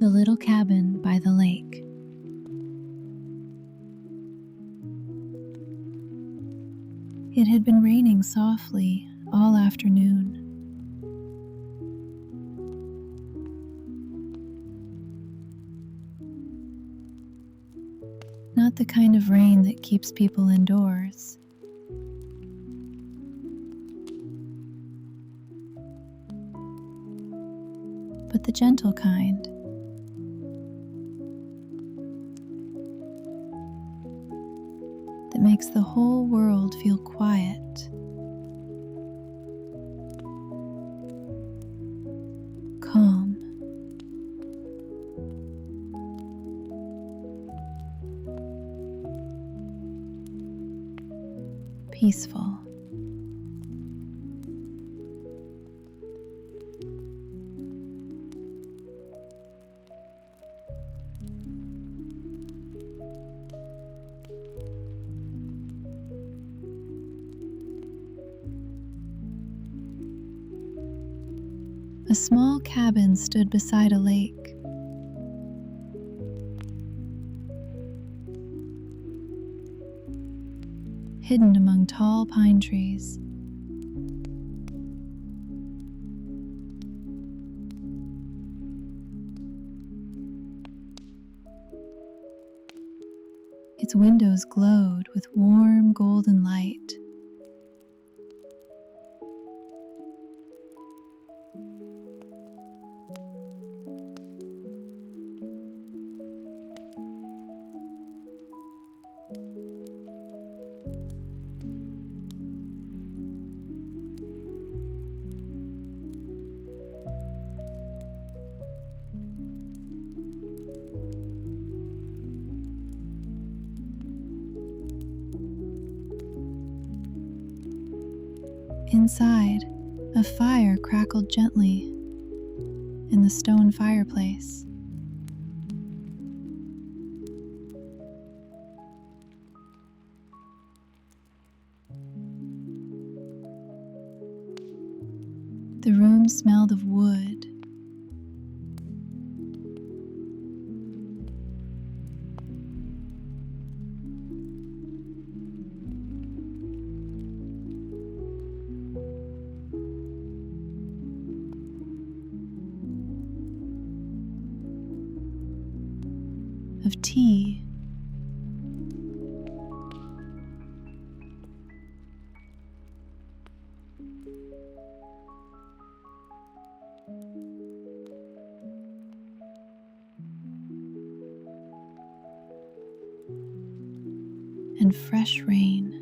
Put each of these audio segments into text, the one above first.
The little cabin by the lake. It had been raining softly all afternoon. Not the kind of rain that keeps people indoors. But the gentle kind. That makes the whole world feel quiet, calm, peaceful. A small cabin stood beside a lake. Hidden among tall pine trees. Its windows glowed with warm golden light. Inside, a fire crackled gently in the stone fireplace. The room smelled of wood, of tea, and fresh rain.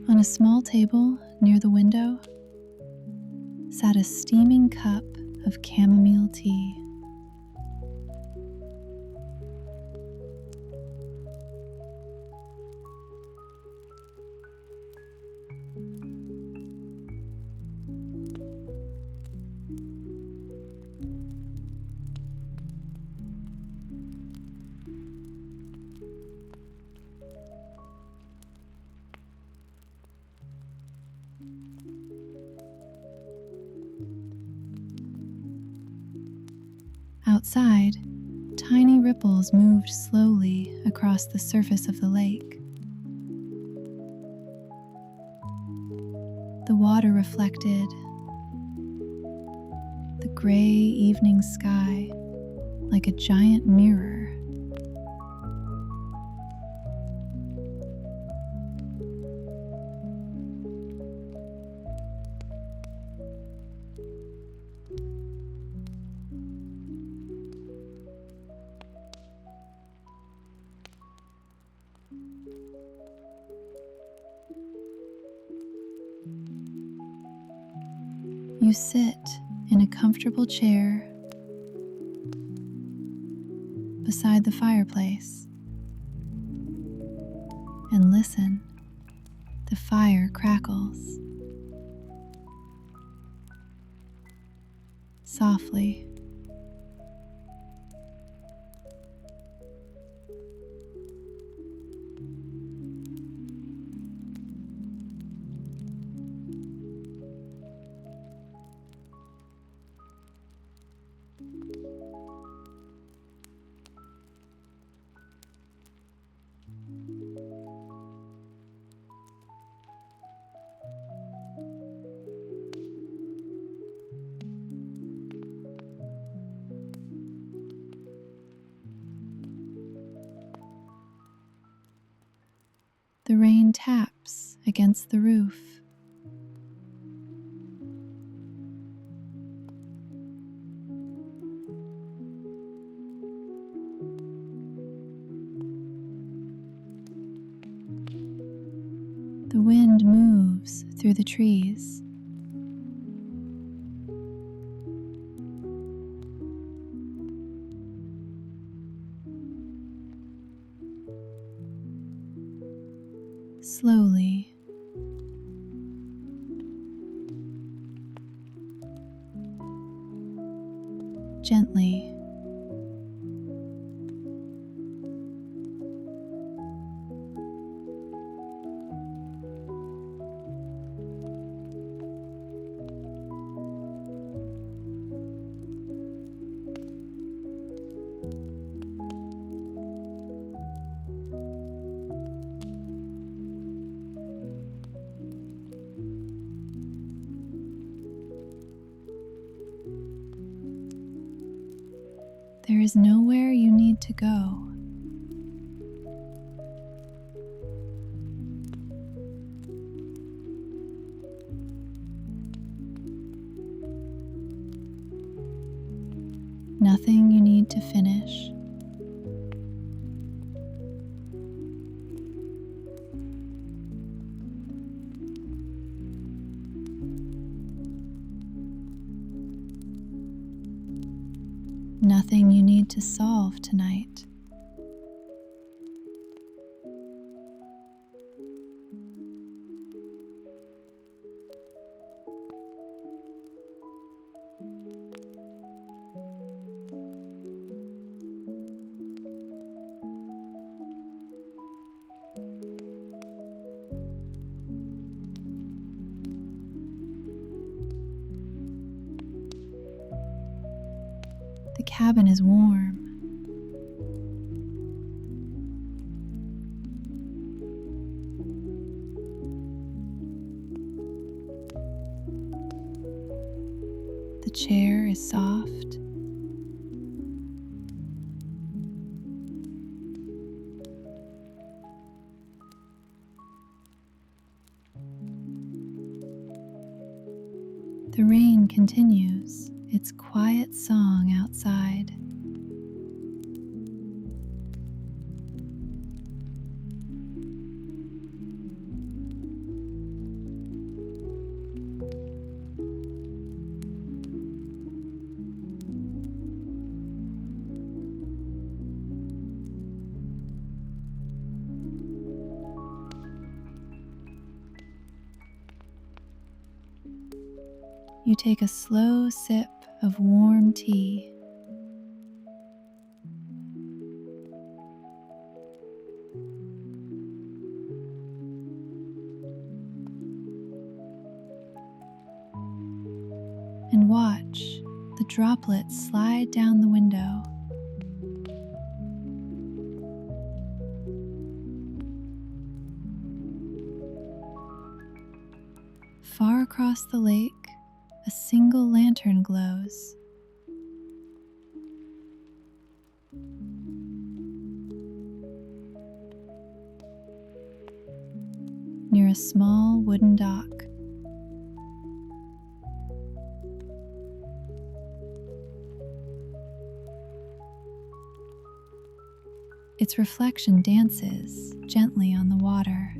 On a small table near the window sat a steaming cup of chamomile tea. Outside, tiny ripples moved slowly across the surface of the lake. The water reflected the gray evening sky like a giant mirror. You sit in a comfortable chair beside the fireplace. and listen. The fire crackles softly. The rain taps against the roof. The wind moves through the trees. Slowly, gently. There is nowhere you need to go. Nothing you need to finish. Nothing you need to solve tonight. The cabin is warm. The chair is soft. The rain continues its quiet song outside. You take a slow sip of warm tea. And watch the droplets slide down the window. Far across the lake, a single lantern glows. Near a small wooden dock. Its reflection dances gently on the water.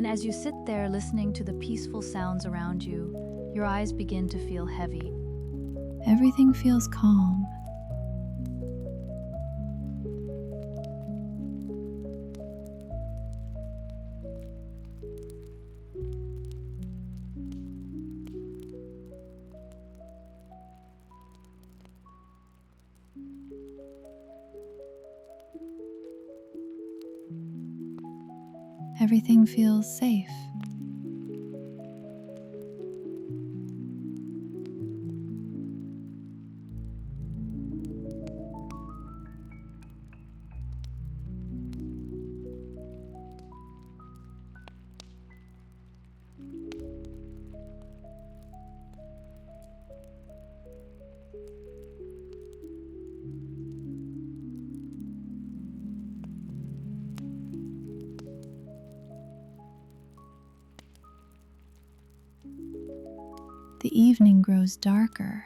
And as you sit there listening to the peaceful sounds around you, your eyes begin to feel heavy. Everything feels calm. Everything feels safe. The evening grows darker.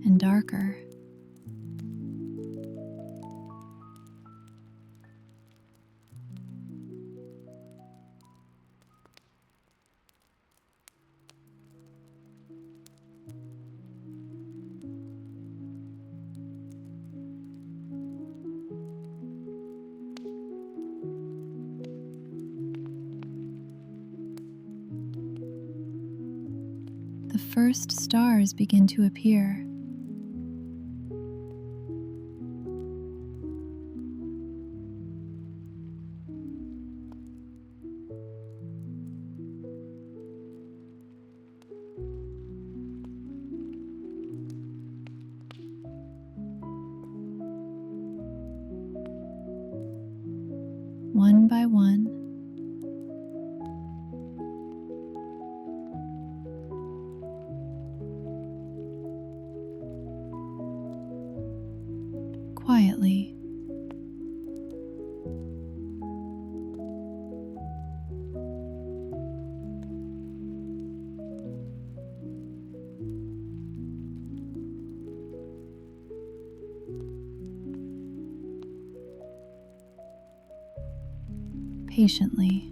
And darker. The first stars begin to appear. One by one, quietly. Patiently.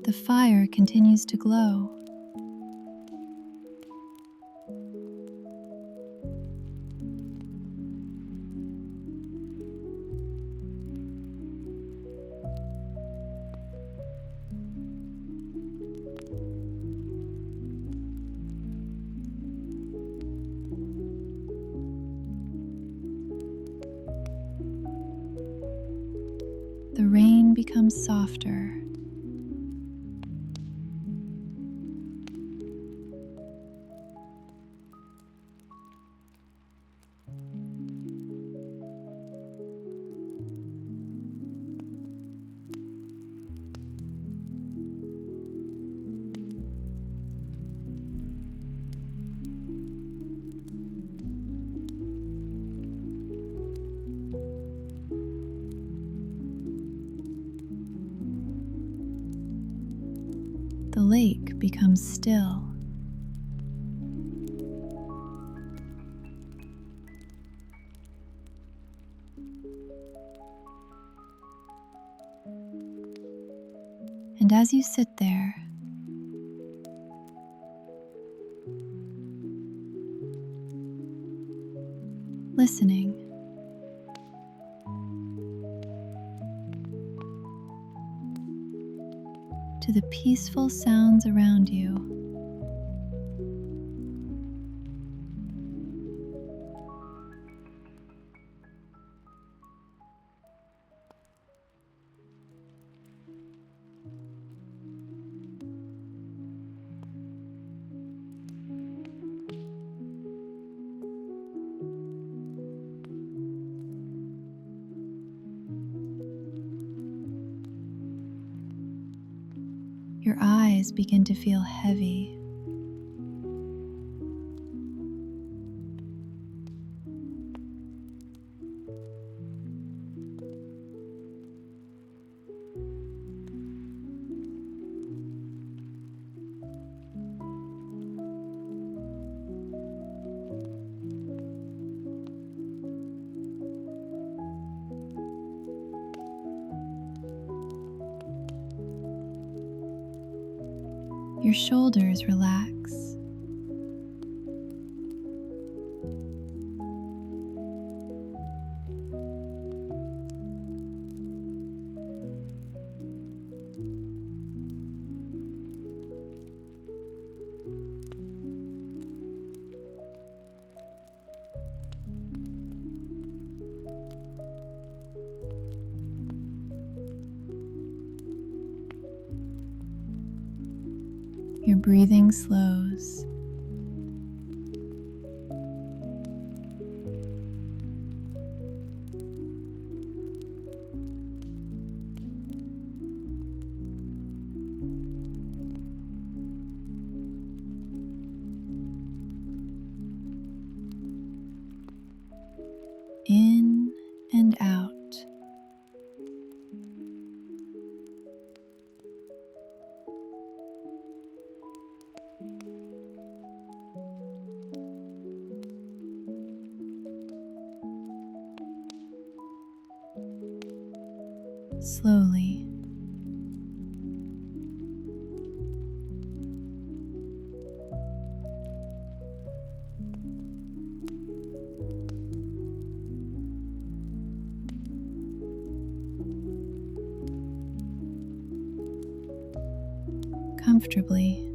The fire continues to glow. The rain becomes softer. The lake becomes still. And as you sit there, listening, to the peaceful sounds around you, Your eyes begin to feel heavy. Your shoulders relax. Your breathing slows. In and out. Slowly. Comfortably.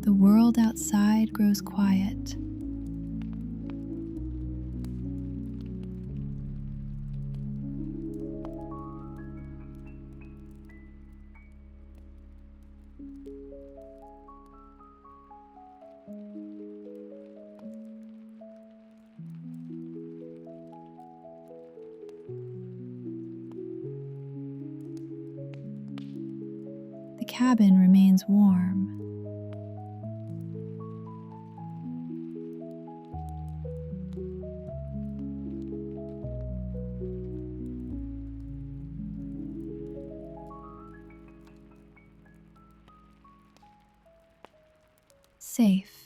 The world outside grows quiet. The cabin remains warm. Safe.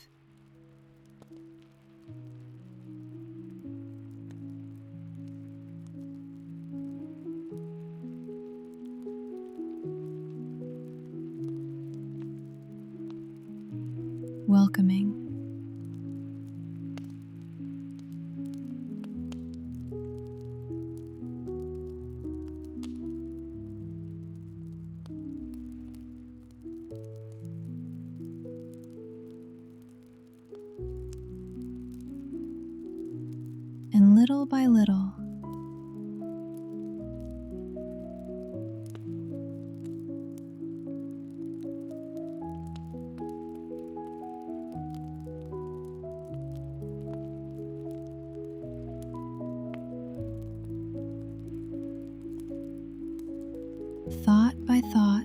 Welcoming. And little by little, thought by thought,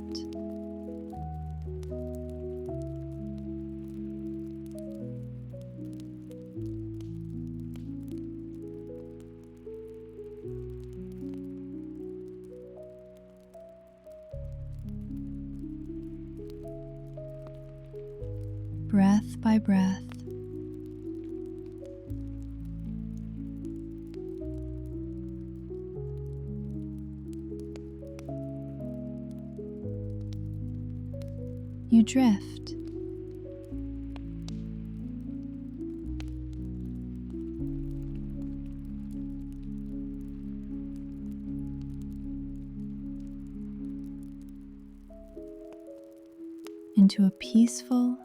breath by breath, you drift. into a peaceful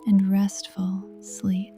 and restful sleep.